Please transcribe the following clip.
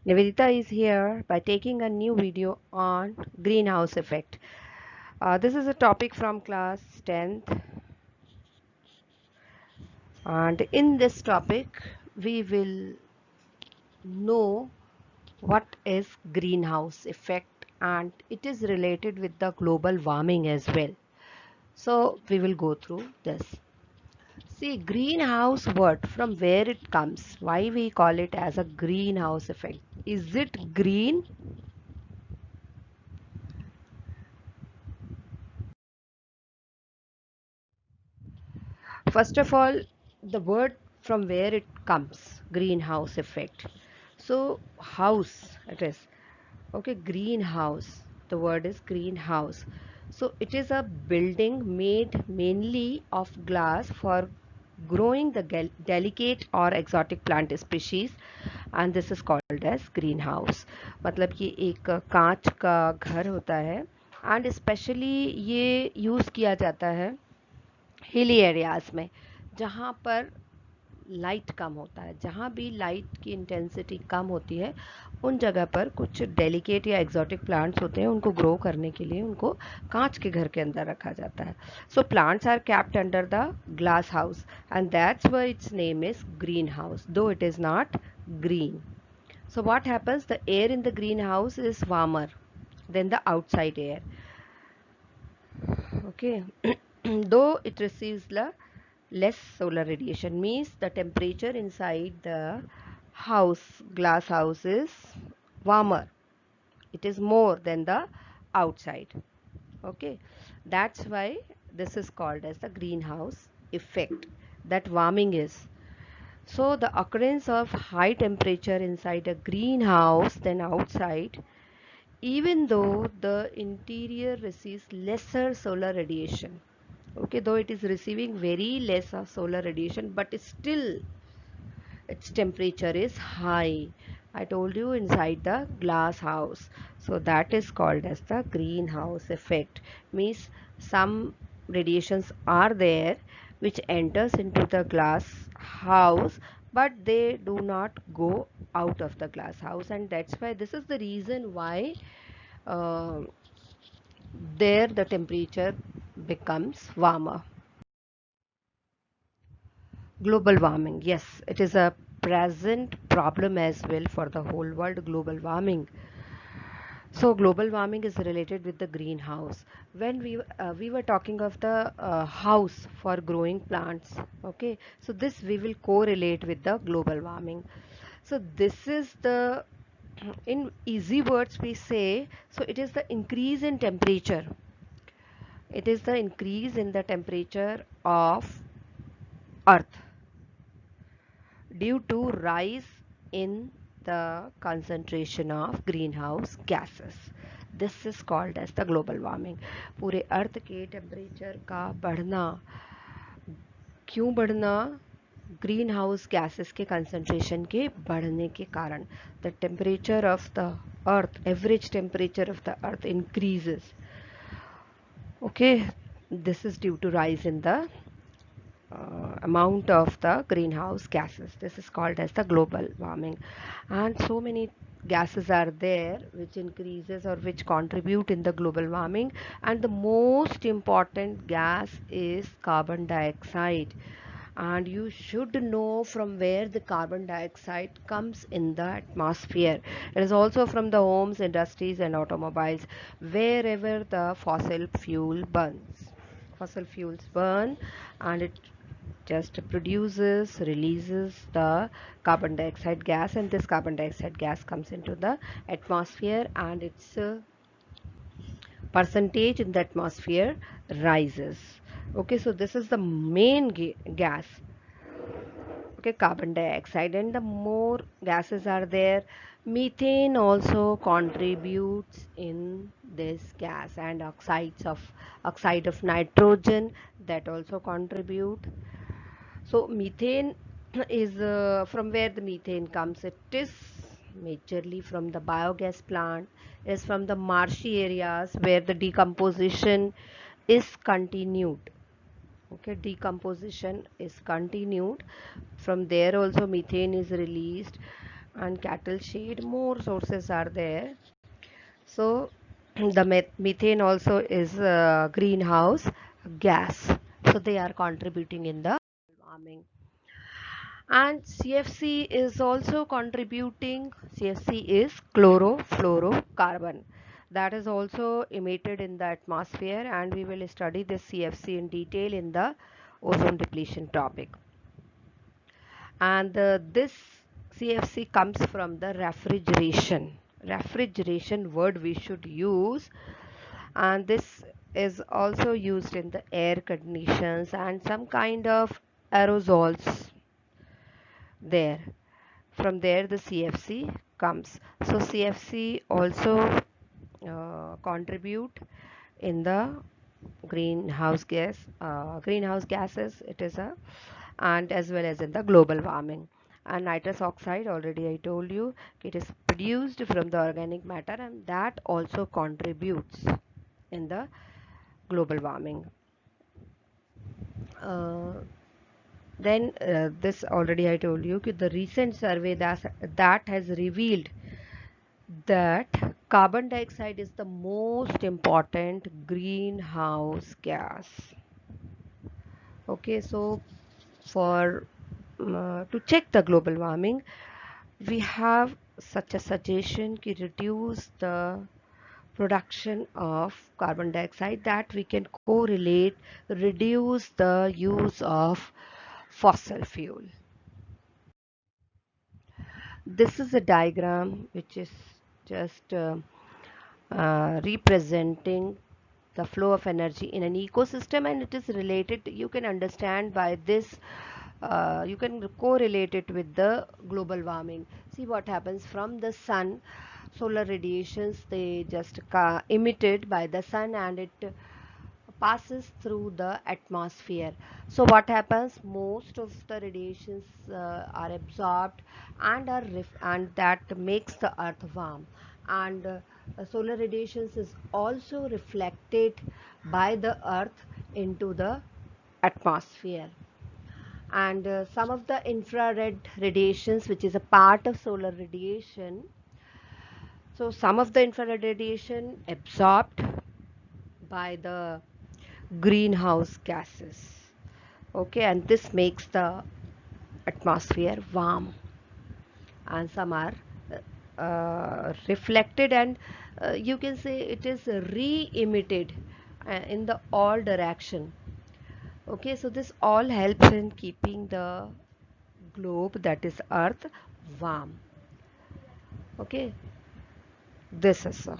Nivedita is here by taking a new video on greenhouse effect. This is a topic from class 10th, and in this topic we will know what is greenhouse effect, and it is related with the global warming as well. So we will go through this. See, greenhouse word, from where it comes, why we call it as a greenhouse effect. Is it green? First of all, the word from where it comes, greenhouse effect. So, house it is. Okay, greenhouse. The word is greenhouse. So, it is a building made mainly of glass for growing the delicate or exotic plant species, and this is called as greenhouse. मतलब ये एक कांच का घर होता है, and especially ये use किया जाता है हिली एरियाज में, जहाँ पर लाइट कम होता है, जहाँ भी लाइट की इंटेंसिटी कम होती है, उन जगह पर कुछ डेलिकेट या एक्सोटिक प्लांट्स होते हैं, उनको ग्रो करने के लिए उनको कांच के घर के अंदर रखा जाता है. So plants are kept under the glass house and that's why its name is green house, though it is not green. So what happens? The air in the greenhouse is warmer than the outside air. Okay. Though it receives the less solar radiation, means the temperature inside the house, glass house, is warmer. It is more than the outside. Okay, that's why this is called as the greenhouse effect, that warming is. So the occurrence of high temperature inside a greenhouse than outside, even though the interior receives lesser solar radiation. Okay, though it is receiving very less of solar radiation, but still its temperature is high. I told you, inside the glass house. So that is called as the greenhouse effect. Means some radiations are there which enters into the glass house, but they do not go out of the glass house, and that's why this is the reason why uh, there the temperature becomes warmer. Global warming, yes, it is a present problem as well for the whole world, global warming. So global warming is related with the greenhouse. When we were talking of the house for growing plants, okay, so this we will correlate with the global warming. So this is the, in easy words we say, so it is the increase in temperature. It is the increase in the temperature of earth due to rise in the concentration of greenhouse gases. This is called as the global warming. पूरे अर्थ के temperature का बढ़ना, क्यों बढ़ना? Green house gases के concentration के बढ़ने के कारण. The temperature of the earth, average temperature of the earth increases. Okay, this is due to rise in the amount of the greenhouse gases. This is called as the global warming, and so many gases are there which increases or which contribute in the global warming, and the most important gas is carbon dioxide. And you should know from where the carbon dioxide comes in the atmosphere. It is also from the homes, industries and automobiles, wherever the fossil fuel burns. Fossil fuels burn, and it just produces, releases the carbon dioxide gas, and this carbon dioxide gas comes into the atmosphere, and its percentage in the atmosphere rises. Okay, so this is the main gas. Okay, carbon dioxide, and the more gases are there, methane also contributes in this gas, and oxide of nitrogen, that also contribute. So methane is, from where the methane comes, it is majorly from the biogas plant. It is from the marshy areas where the decomposition is continued. Okay, decomposition is continued. From there also methane is released. and cattle shed, more sources are there. So the methane also is greenhouse gas. So they are contributing in the warming. And CFC is also contributing. CFC is chlorofluorocarbon. That is also emitted in the atmosphere, and we will study this CFC in detail in the ozone depletion topic. And this CFC comes from the refrigeration word we should use, and this is also used in the air conditions and some kind of aerosols there. From there the CFC comes. So CFC also contribute in the greenhouse gases, it is a, and as well as in the global warming. And nitrous oxide, already I told you, it is produced from the organic matter, and that also contributes in the global warming. Then this already I told you, the recent survey that has revealed that carbon dioxide is the most important greenhouse gas. Okay, so for to check the global warming, we have such a suggestion to reduce the production of carbon dioxide, that we can correlate reduce the use of fossil fuel. This is a diagram which is just representing the flow of energy in an ecosystem, and it is related, you can understand by this, you can correlate it with the global warming. See what happens from the sun. Solar radiations, they just emitted by the sun, and it passes through the atmosphere. So what happens, most of the radiations are absorbed and and that makes the earth warm. And solar radiations is also reflected by the earth into the atmosphere. And some of the infrared radiations, which is a part of solar radiation, so some of the infrared radiation absorbed by the greenhouse gases. Okay, and this makes the atmosphere warm, and some are reflected, and you can say it is re-emitted in the all direction. Okay, so this all helps in keeping the globe, that is earth, warm. Okay, this is so.